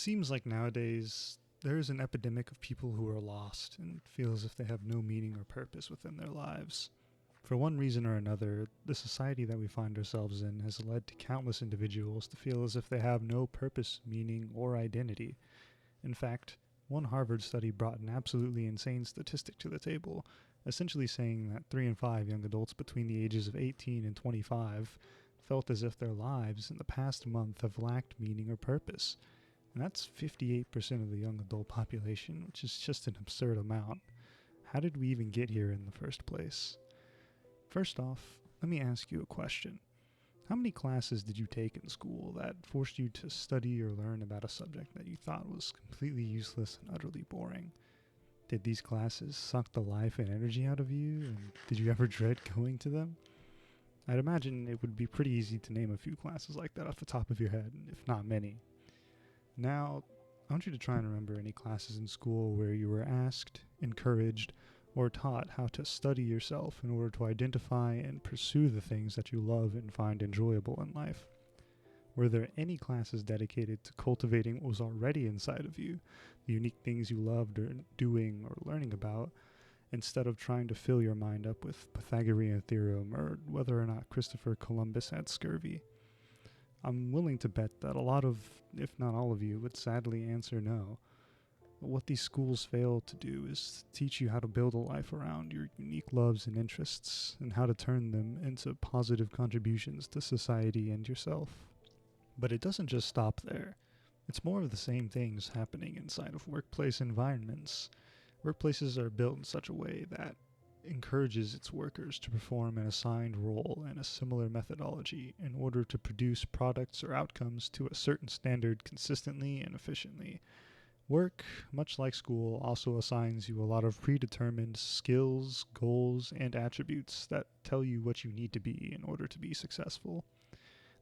seems like nowadays there is an epidemic of people who are lost and feel as if they have no meaning or purpose within their lives. For one reason or another, the society that we find ourselves in has led to countless individuals to feel as if they have no purpose, meaning, or identity. In fact, one Harvard study brought an absolutely insane statistic to the table, essentially saying that 3 in 5 young adults between the ages of 18 and 25 felt as if their lives in the past month have lacked meaning or purpose. And that's 58% of the young adult population, which is just an absurd amount. How did we even get here in the first place? First off, let me ask you a question. How many classes did you take in school that forced you to study or learn about a subject that you thought was completely useless and utterly boring? Did these classes suck the life and energy out of you, and did you ever dread going to them? I'd imagine it would be pretty easy to name a few classes like that off the top of your head, if not many. Now, I want you to try and remember any classes in school where you were asked, encouraged, or taught how to study yourself in order to identify and pursue the things that you love and find enjoyable in life. Were there any classes dedicated to cultivating what was already inside of you, the unique things you loved or doing or learning about, instead of trying to fill your mind up with Pythagorean theorem or whether or not Christopher Columbus had scurvy? I'm willing to bet that a lot of, if not all of you, would sadly answer no. But what these schools fail to do is teach you how to build a life around your unique loves and interests and how to turn them into positive contributions to society and yourself. But it doesn't just stop there. It's more of the same things happening inside of workplace environments. Workplaces are built in such a way that encourages its workers to perform an assigned role and a similar methodology in order to produce products or outcomes to a certain standard consistently and efficiently. Work, much like school, also assigns you a lot of predetermined skills, goals, and attributes that tell you what you need to be in order to be successful.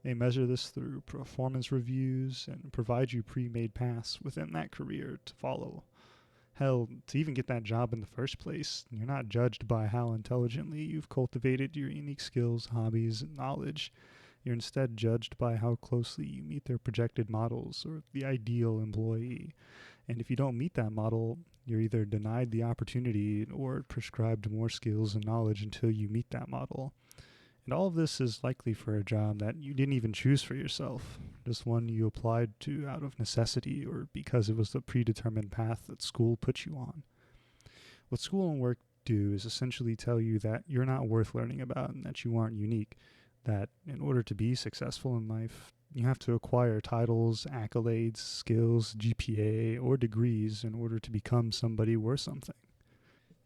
They measure this through performance reviews and provide you pre-made paths within that career to follow. Hell, to even get that job in the first place, you're not judged by how intelligently you've cultivated your unique skills, hobbies, and knowledge. You're instead judged by how closely you meet their projected models or the ideal employee. And if you don't meet that model, you're either denied the opportunity or prescribed more skills and knowledge until you meet that model. And all of this is likely for a job that you didn't even choose for yourself, just one you applied to out of necessity or because it was the predetermined path that school put you on. What school and work do is essentially tell you that you're not worth learning about and that you aren't unique, that in order to be successful in life, you have to acquire titles, accolades, skills, GPA, or degrees in order to become somebody worth something.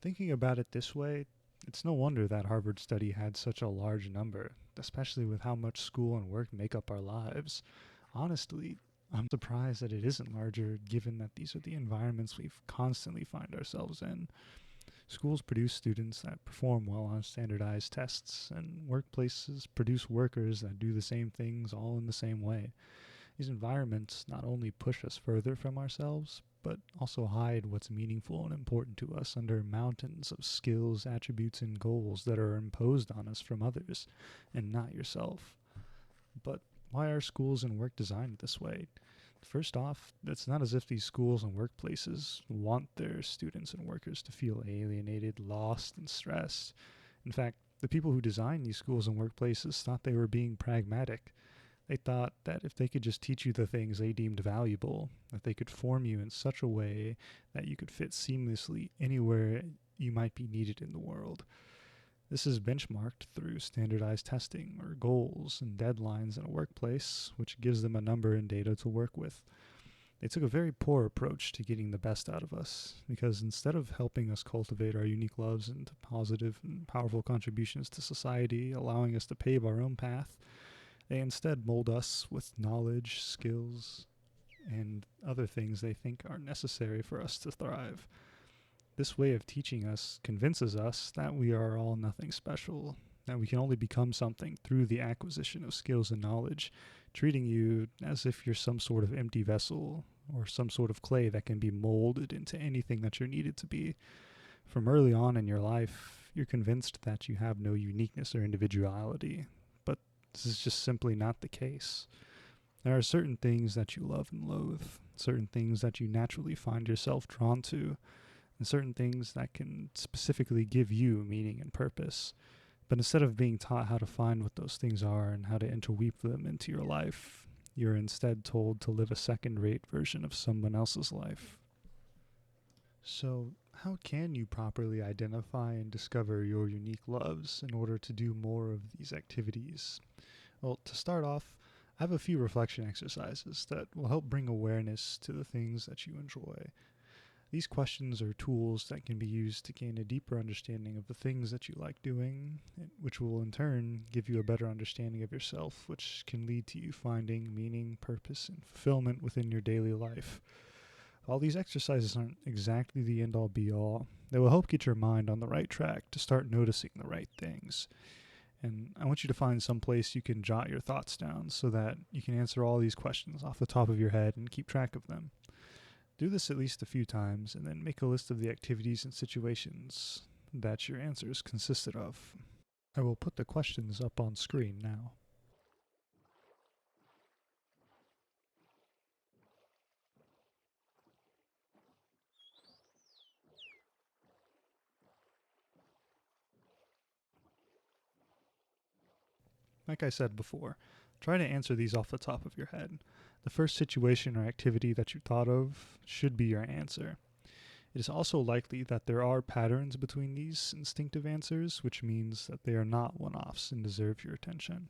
Thinking about it this way, it's no wonder that Harvard study had such a large number, especially with how much school and work make up our lives. Honestly, I'm surprised that it isn't larger given that these are the environments we constantly find ourselves in. Schools produce students that perform well on standardized tests, and workplaces produce workers that do the same things all in the same way. These environments not only push us further from ourselves, but also hide what's meaningful and important to us under mountains of skills, attributes, and goals that are imposed on us from others, and not yourself. But why are schools and work designed this way? First off, it's not as if these schools and workplaces want their students and workers to feel alienated, lost, and stressed. In fact, the people who designed these schools and workplaces thought they were being pragmatic. They thought that if they could just teach you the things they deemed valuable, that they could form you in such a way that you could fit seamlessly anywhere you might be needed in the world. This is benchmarked through standardized testing or goals and deadlines in a workplace, which gives them a number and data to work with. They took a very poor approach to getting the best out of us, because instead of helping us cultivate our unique loves into positive and powerful contributions to society, allowing us to pave our own path, they instead mold us with knowledge, skills, and other things they think are necessary for us to thrive. This way of teaching us convinces us that we are all nothing special, that we can only become something through the acquisition of skills and knowledge, treating you as if you're some sort of empty vessel or some sort of clay that can be molded into anything that you're needed to be. From early on in your life, you're convinced that you have no uniqueness or individuality, this is just simply not the case. There are certain things that you love and loathe, certain things that you naturally find yourself drawn to, and certain things that can specifically give you meaning and purpose. But instead of being taught how to find what those things are and how to interweave them into your life, you're instead told to live a second-rate version of someone else's life. So, how can you properly identify and discover your unique loves in order to do more of these activities? Well, to start off, I have a few reflection exercises that will help bring awareness to the things that you enjoy. These questions are tools that can be used to gain a deeper understanding of the things that you like doing, which will in turn give you a better understanding of yourself, which can lead to you finding meaning, purpose, and fulfillment within your daily life. While these exercises aren't exactly the end-all be-all, they will help get your mind on the right track to start noticing the right things. And I want you to find some place you can jot your thoughts down so that you can answer all these questions off the top of your head and keep track of them. Do this at least a few times, and then make a list of the activities and situations that your answers consisted of. I will put the questions up on screen now. Like I said before, try to answer these off the top of your head. The first situation or activity that you thought of should be your answer. It is also likely that there are patterns between these instinctive answers, which means that they are not one-offs and deserve your attention.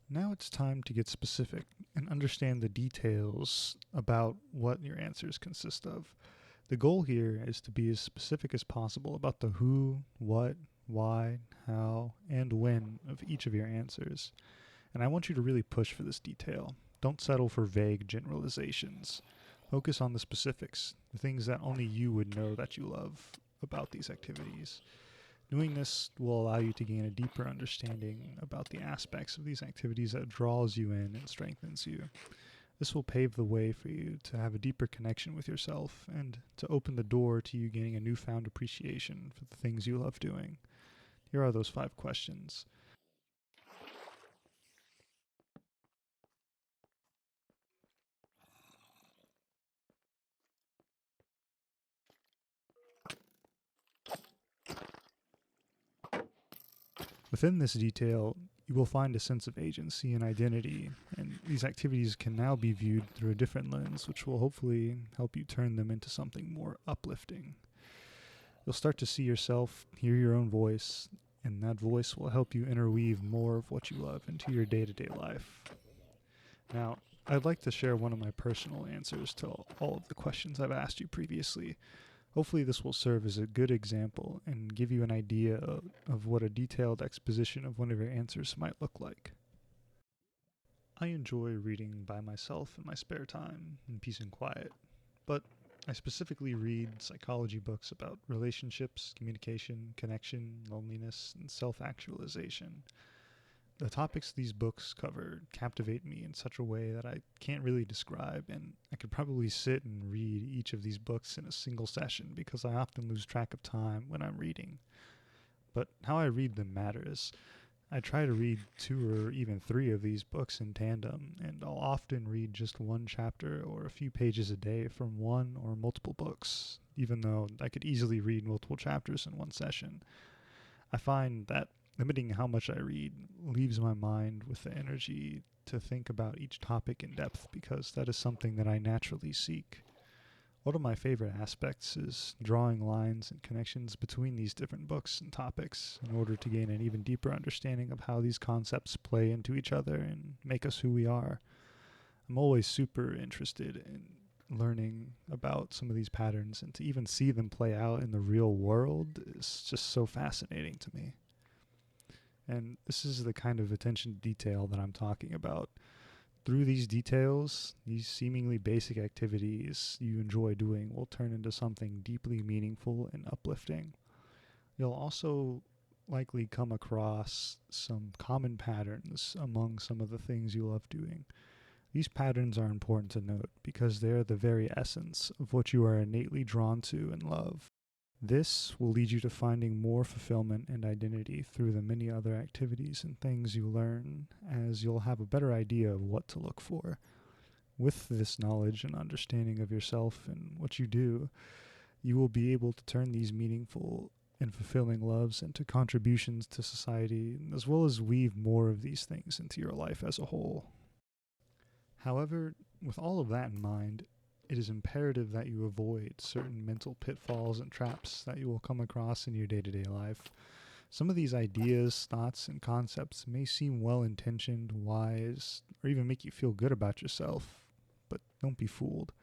Now it's time to get specific and understand the details about what your answers consist of. The goal here is to be as specific as possible about the who, what, why, how, and when of each of your answers. And I want you to really push for this detail. Don't settle for vague generalizations. Focus on the specifics, the things that only you would know that you love about these activities. Doing this will allow you to gain a deeper understanding about the aspects of these activities that draws you in and strengthens you. This will pave the way for you to have a deeper connection with yourself and to open the door to you gaining a newfound appreciation for the things you love doing. Here are those 5 questions. Within this detail, you will find a sense of agency and identity, and these activities can now be viewed through a different lens, which will hopefully help you turn them into something more uplifting. You'll start to see yourself, hear your own voice, and that voice will help you interweave more of what you love into your day-to-day life. Now, I'd like to share one of my personal answers to all of the questions I've asked you previously. Hopefully this will serve as a good example and give you an idea of what a detailed exposition of one of your answers might look like. I enjoy reading by myself in my spare time, in peace and quiet, but I specifically read psychology books about relationships, communication, connection, loneliness, and self-actualization. The topics these books cover captivate me in such a way that I can't really describe, and I could probably sit and read each of these books in a single session because I often lose track of time when I'm reading. But how I read them matters. I try to read 2 or even 3 of these books in tandem, and I'll often read just one chapter or a few pages a day from one or multiple books, even though I could easily read multiple chapters in one session. I find that limiting how much I read leaves my mind with the energy to think about each topic in depth because that is something that I naturally seek. One of my favorite aspects is drawing lines and connections between these different books and topics in order to gain an even deeper understanding of how these concepts play into each other and make us who we are. I'm always super interested in learning about some of these patterns, and to even see them play out in the real world is just so fascinating to me. And this is the kind of attention to detail that I'm talking about. Through these details, these seemingly basic activities you enjoy doing will turn into something deeply meaningful and uplifting. You'll also likely come across some common patterns among some of the things you love doing. These patterns are important to note because they are the very essence of what you are innately drawn to and love. This will lead you to finding more fulfillment and identity through the many other activities and things you learn, as you'll have a better idea of what to look for. With this knowledge and understanding of yourself and what you do, you will be able to turn these meaningful and fulfilling loves into contributions to society, as well as weave more of these things into your life as a whole. However, with all of that in mind, it is imperative that you avoid certain mental pitfalls and traps that you will come across in your day-to-day life. Some of these ideas, thoughts, and concepts may seem well-intentioned, wise, or even make you feel good about yourself, but don't be fooled.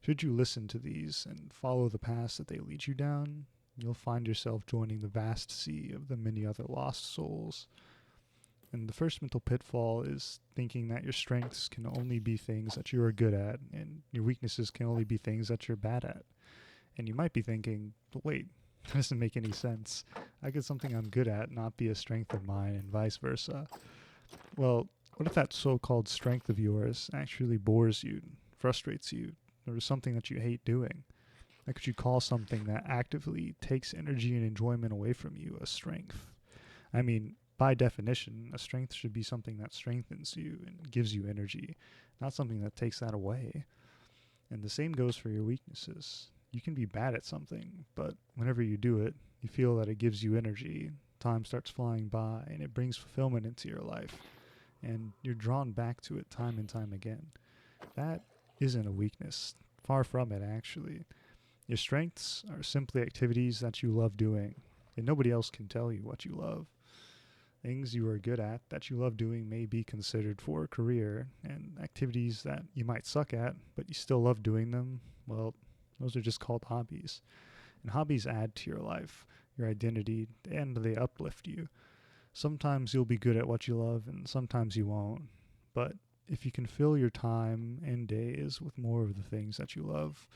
Should you listen to these and follow the paths that they lead you down, you'll find yourself joining the vast sea of the many other lost souls. And the first mental pitfall is thinking that your strengths can only be things that you are good at, and your weaknesses can only be things that you're bad at. And you might be thinking, but wait, that doesn't make any sense. How could something I'm good at not be a strength of mine, and vice versa? Well, what if that so-called strength of yours actually bores you, frustrates you, or is something that you hate doing? How could you call something that actively takes energy and enjoyment away from you a strength? I mean, by definition, a strength should be something that strengthens you and gives you energy, not something that takes that away. And the same goes for your weaknesses. You can be bad at something, but whenever you do it, you feel that it gives you energy, time starts flying by, and it brings fulfillment into your life, and you're drawn back to it time and time again. That isn't a weakness. Far from it, actually. Your strengths are simply activities that you love doing, and nobody else can tell you what you love. Things you are good at that you love doing may be considered for a career, and activities that you might suck at, but you still love doing them, well, those are just called hobbies. And hobbies add to your life, your identity, and they uplift you. Sometimes you'll be good at what you love, and sometimes you won't. But if you can fill your time and days with more of the things that you love,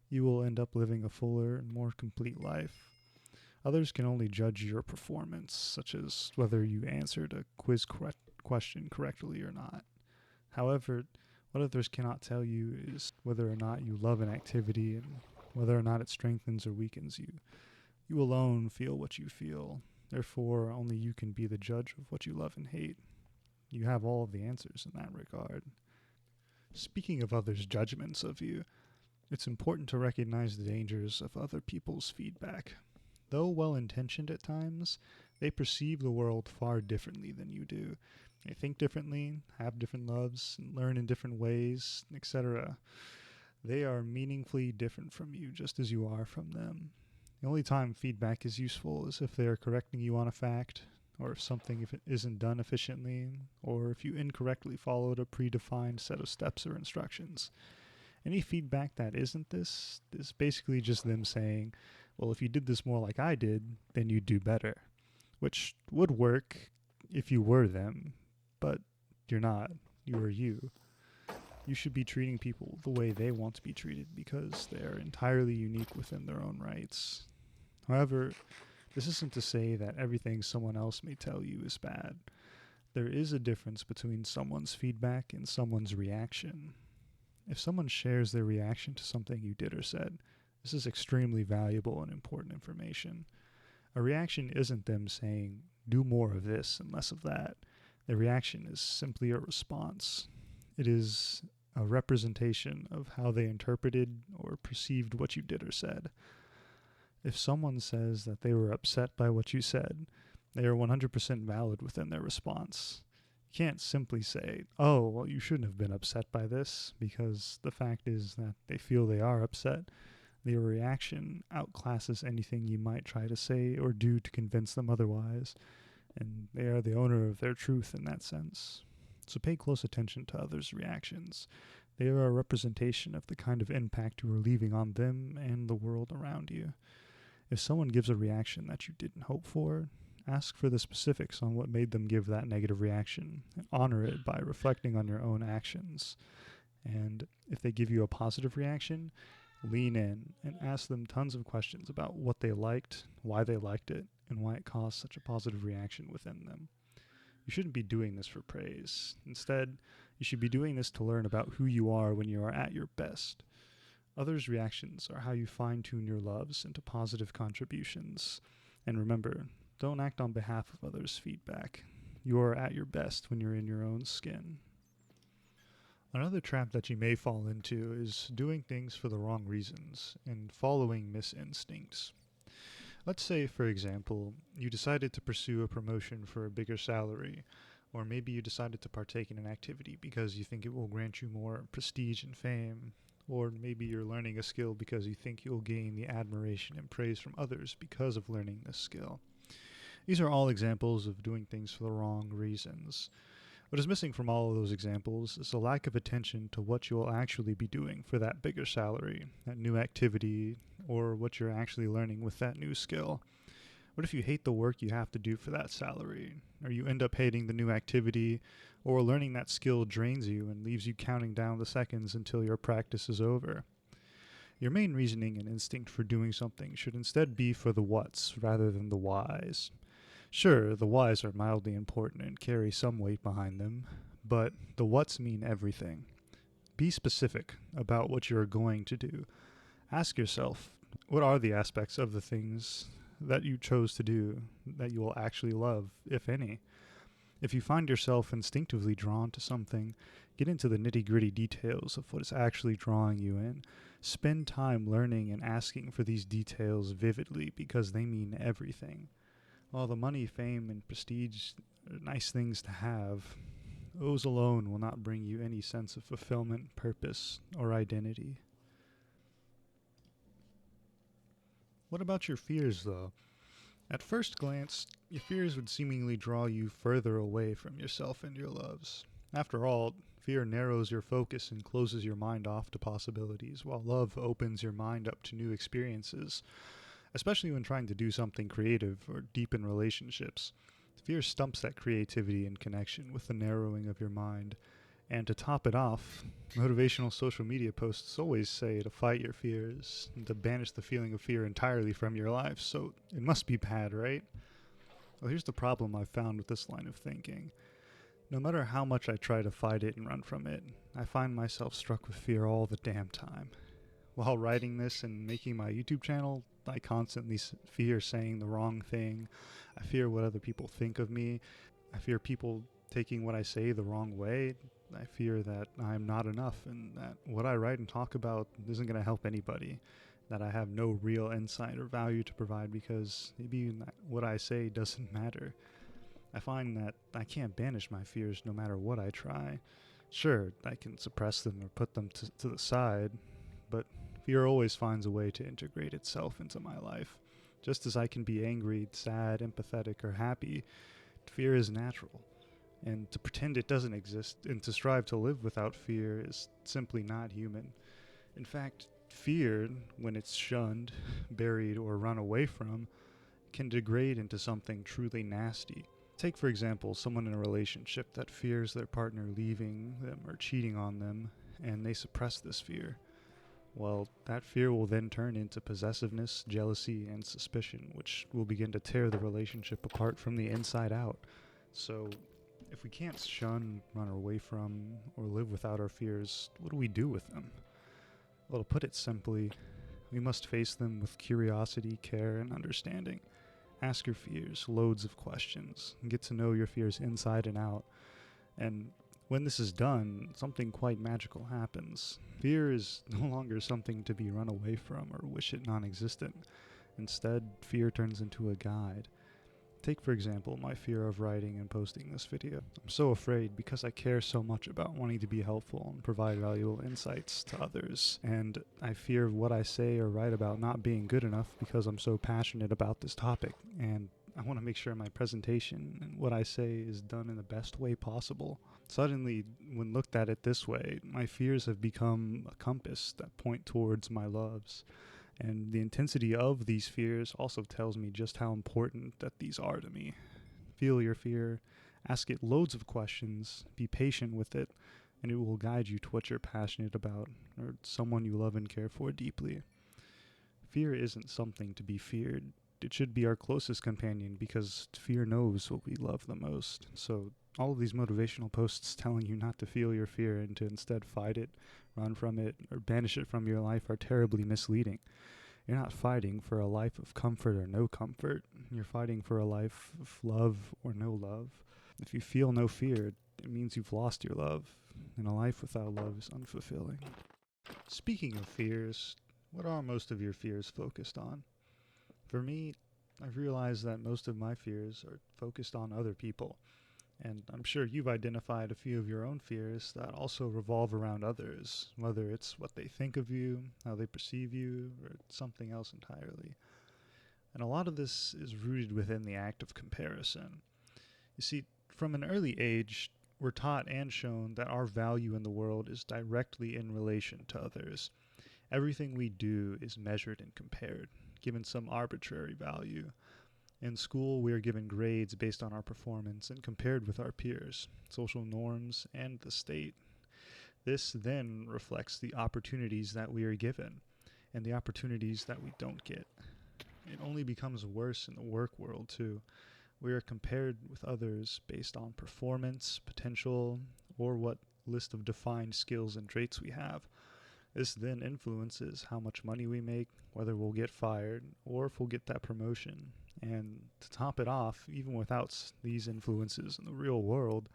you will end up living a fuller and more complete life. Others can only judge your performance, such as whether you answered a quiz question correctly or not. However, what others cannot tell you is whether or not you love an activity and whether or not it strengthens or weakens you. You alone feel what you feel. Therefore, only you can be the judge of what you love and hate. You have all of the answers in that regard. Speaking of others' judgments of you, it's important to recognize the dangers of other people's feedback. Though well-intentioned at times, they perceive the world far differently than you do. They think differently, have different loves, and learn in different ways, etc. They are meaningfully different from you, just as you are from them. The only time feedback is useful is if they are correcting you on a fact, or if it isn't done efficiently, or if you incorrectly followed a predefined set of steps or instructions. Any feedback that isn't this is basically just them saying, well, if you did this more like I did, then you'd do better. Which would work if you were them, but you're not. You are you. You should be treating people the way they want to be treated because they are entirely unique within their own rights. However, this isn't to say that everything someone else may tell you is bad. There is a difference between someone's feedback and someone's reaction. If someone shares their reaction to something you did or said, this is extremely valuable and important information. A reaction isn't them saying, do more of this and less of that. The reaction is simply a response. It is a representation of how they interpreted or perceived what you did or said. If someone says that they were upset by what you said, they are 100% valid within their response. You can't simply say, oh, well, you shouldn't have been upset by this, because the fact is that they feel they are upset. Their reaction outclasses anything you might try to say or do to convince them otherwise, and they are the owner of their truth in that sense. So pay close attention to others' reactions. They are a representation of the kind of impact you are leaving on them and the world around you. If someone gives a reaction that you didn't hope for, ask for the specifics on what made them give that negative reaction, and honor it by reflecting on your own actions. And if they give you a positive reaction, lean in and ask them tons of questions about what they liked, why they liked it, and why it caused such a positive reaction within them. You shouldn't be doing this for praise. Instead, you should be doing this to learn about who you are when you are at your best. Others' reactions are how you fine-tune your loves into positive contributions. And remember, don't act on behalf of others' feedback. You are at your best when you're in your own skin. Another trap that you may fall into is doing things for the wrong reasons and following misinstincts. Let's say, for example, you decided to pursue a promotion for a bigger salary, or maybe you decided to partake in an activity because you think it will grant you more prestige and fame, or maybe you're learning a skill because you think you'll gain the admiration and praise from others because of learning this skill. These are all examples of doing things for the wrong reasons. What is missing from all of those examples is a lack of attention to what you'll actually be doing for that bigger salary, that new activity, or what you're actually learning with that new skill. What if you hate the work you have to do for that salary, or you end up hating the new activity, or learning that skill drains you and leaves you counting down the seconds until your practice is over? Your main reasoning and instinct for doing something should instead be for the whats rather than the whys. Sure, the whys are mildly important and carry some weight behind them, but the whats mean everything. Be specific about what you are going to do. Ask yourself, what are the aspects of the things that you chose to do that you will actually love, if any? If you find yourself instinctively drawn to something, get into the nitty-gritty details of what is actually drawing you in. Spend time learning and asking for these details vividly because they mean everything. While the money, fame, and prestige are nice things to have, those alone will not bring you any sense of fulfillment, purpose, or identity. What about your fears, though? At first glance, your fears would seemingly draw you further away from yourself and your loves. After all, fear narrows your focus and closes your mind off to possibilities, while love opens your mind up to new experiences. Especially when trying to do something creative or deepen relationships. Fear stumps that creativity and connection with the narrowing of your mind. And to top it off, motivational social media posts always say to fight your fears and to banish the feeling of fear entirely from your life, so it must be bad, right? Well, here's the problem I've found with this line of thinking. No matter how much I try to fight it and run from it, I find myself struck with fear all the damn time. While writing this and making my YouTube channel, I constantly fear saying the wrong thing. I fear what other people think of me. I fear people taking what I say the wrong way. I fear that I'm not enough and that what I write and talk about isn't going to help anybody. That I have no real insight or value to provide because maybe what I say doesn't matter. I find that I can't banish my fears no matter what I try. Sure, I can suppress them or put them to the side, but fear always finds a way to integrate itself into my life. Just as I can be angry, sad, empathetic, or happy, fear is natural. And to pretend it doesn't exist and to strive to live without fear is simply not human. In fact, fear, when it's shunned, buried, or run away from, can degrade into something truly nasty. Take, for example, someone in a relationship that fears their partner leaving them or cheating on them, and they suppress this fear. Well, that fear will then turn into possessiveness, jealousy, and suspicion, which will begin to tear the relationship apart from the inside out. So, if we can't shun, run away from, or live without our fears, what do we do with them? Well, to put it simply, we must face them with curiosity, care, and understanding. Ask your fears loads of questions, and get to know your fears inside and out. And when this is done, something quite magical happens. Fear is no longer something to be run away from or wish it non-existent. Instead, fear turns into a guide. Take, for example, my fear of writing and posting this video. I'm so afraid because I care so much about wanting to be helpful and provide valuable insights to others. And I fear what I say or write about not being good enough because I'm so passionate about this topic. And I want to make sure my presentation and what I say is done in the best way possible. Suddenly, when looked at it this way, my fears have become a compass that point towards my loves. And the intensity of these fears also tells me just how important that these are to me. Feel your fear, ask it loads of questions, be patient with it, and it will guide you to what you're passionate about or someone you love and care for deeply. Fear isn't something to be feared. It should be our closest companion because fear knows what we love the most. So all of these motivational posts telling you not to feel your fear and to instead fight it, run from it, or banish it from your life are terribly misleading. You're not fighting for a life of comfort or no comfort. You're fighting for a life of love or no love. If you feel no fear, it means you've lost your love, and a life without love is unfulfilling. Speaking of fears, what are most of your fears focused on? For me, I've realized that most of my fears are focused on other people, and I'm sure you've identified a few of your own fears that also revolve around others, whether it's what they think of you, how they perceive you, or something else entirely. And a lot of this is rooted within the act of comparison. You see, from an early age, we're taught and shown that our value in the world is directly in relation to others. Everything we do is measured and compared, given some arbitrary value. In school, we are given grades based on our performance and compared with our peers, social norms, and the state. This then reflects the opportunities that we are given and the opportunities that we don't get. It only becomes worse in the work world, too. We are compared with others based on performance, potential, or what list of defined skills and traits we have. This then influences how much money we make, whether we'll get fired, or if we'll get that promotion. And to top it off, even without these influences in the real world,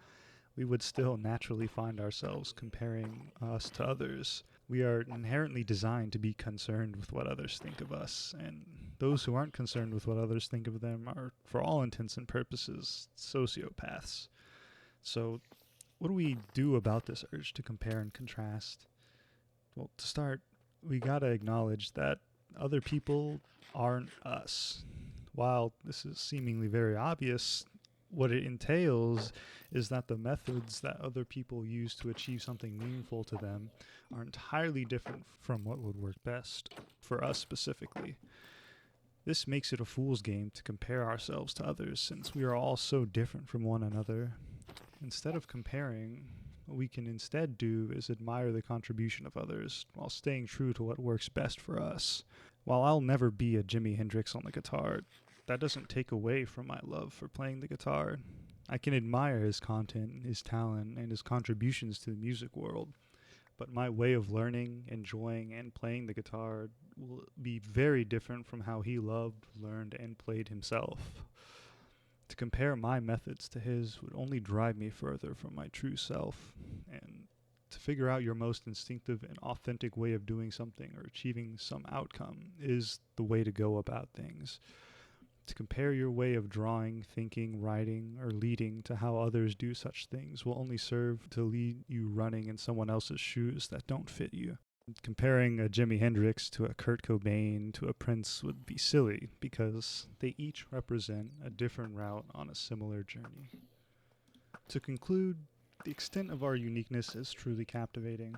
we would still naturally find ourselves comparing us to others. We are inherently designed to be concerned with what others think of us, and those who aren't concerned with what others think of them are, for all intents and purposes, sociopaths. So, what do we do about this urge to compare and contrast? Well, to start, we gotta acknowledge that other people aren't us. While this is seemingly very obvious, what it entails is that the methods that other people use to achieve something meaningful to them are entirely different from what would work best for us specifically. This makes it a fool's game to compare ourselves to others since we are all so different from one another. Instead of comparing, what we can instead do is admire the contribution of others while staying true to what works best for us. While I'll never be a Jimi Hendrix on the guitar, that doesn't take away from my love for playing the guitar. I can admire his content, his talent, and his contributions to the music world, but my way of learning, enjoying, and playing the guitar will be very different from how he loved, learned, and played himself. To compare my methods to his would only drive me further from my true self, and to figure out your most instinctive and authentic way of doing something or achieving some outcome is the way to go about things. To compare your way of drawing, thinking, writing, or leading to how others do such things will only serve to lead you running in someone else's shoes that don't fit you. Comparing a Jimi Hendrix to a Kurt Cobain to a Prince would be silly because they each represent a different route on a similar journey. To conclude, the extent of our uniqueness is truly captivating.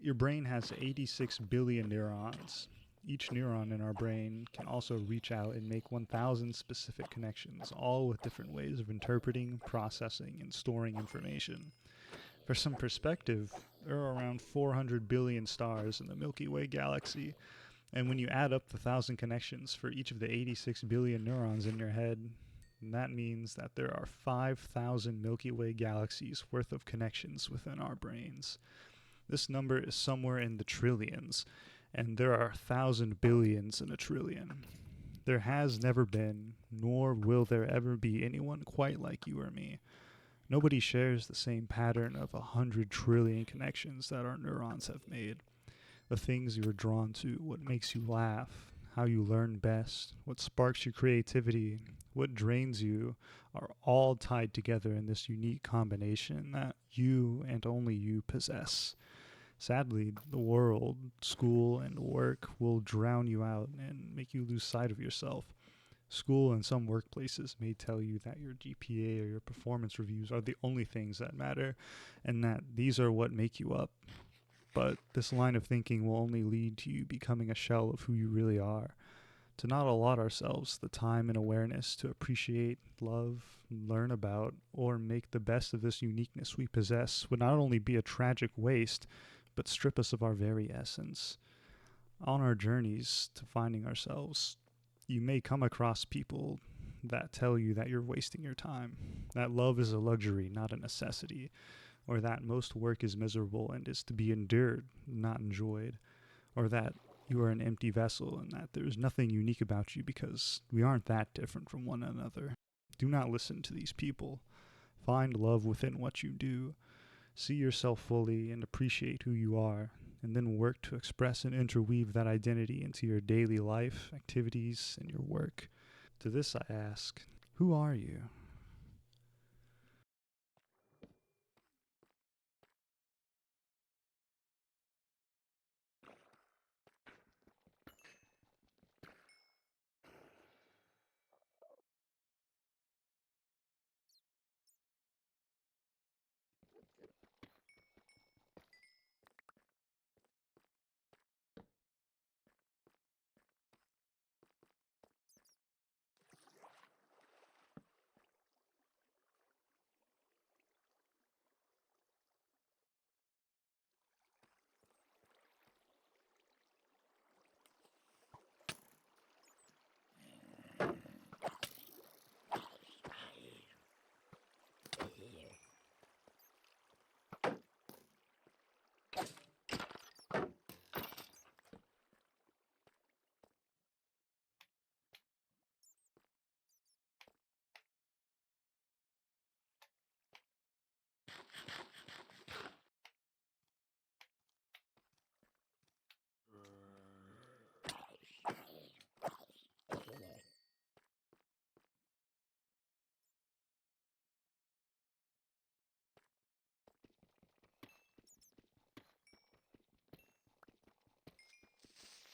Your brain has 86 billion neurons. Each neuron in our brain can also reach out and make 1,000 specific connections, all with different ways of interpreting, processing, and storing information. For some perspective, there are around 400 billion stars in the Milky Way galaxy, and when you add up the 1,000 connections for each of the 86 billion neurons in your head, that means that there are 5,000 Milky Way galaxies worth of connections within our brains. This number is somewhere in the trillions, and there are 1,000 billions in a trillion. There has never been, nor will there ever be anyone quite like you or me. Nobody shares the same pattern of 100 trillion connections that our neurons have made. The things you are drawn to, what makes you laugh, how you learn best, what sparks your creativity, what drains you, are all tied together in this unique combination that you and only you possess. Sadly, the world, school, and work will drown you out and make you lose sight of yourself. School and some workplaces may tell you that your GPA or your performance reviews are the only things that matter and that these are what make you up. But this line of thinking will only lead to you becoming a shell of who you really are. To not allot ourselves the time and awareness to appreciate, love, learn about, or make the best of this uniqueness we possess would not only be a tragic waste, but strip us of our very essence. On our journeys to finding ourselves, you may come across people that tell you that you're wasting your time, that love is a luxury, not a necessity, or that most work is miserable and is to be endured, not enjoyed, or that you are an empty vessel and that there is nothing unique about you because we aren't that different from one another. Do not listen to these people. Find love within what you do. See yourself fully and appreciate who you are, and then work to express and interweave that identity into your daily life, activities, and your work. To this I ask, who are you?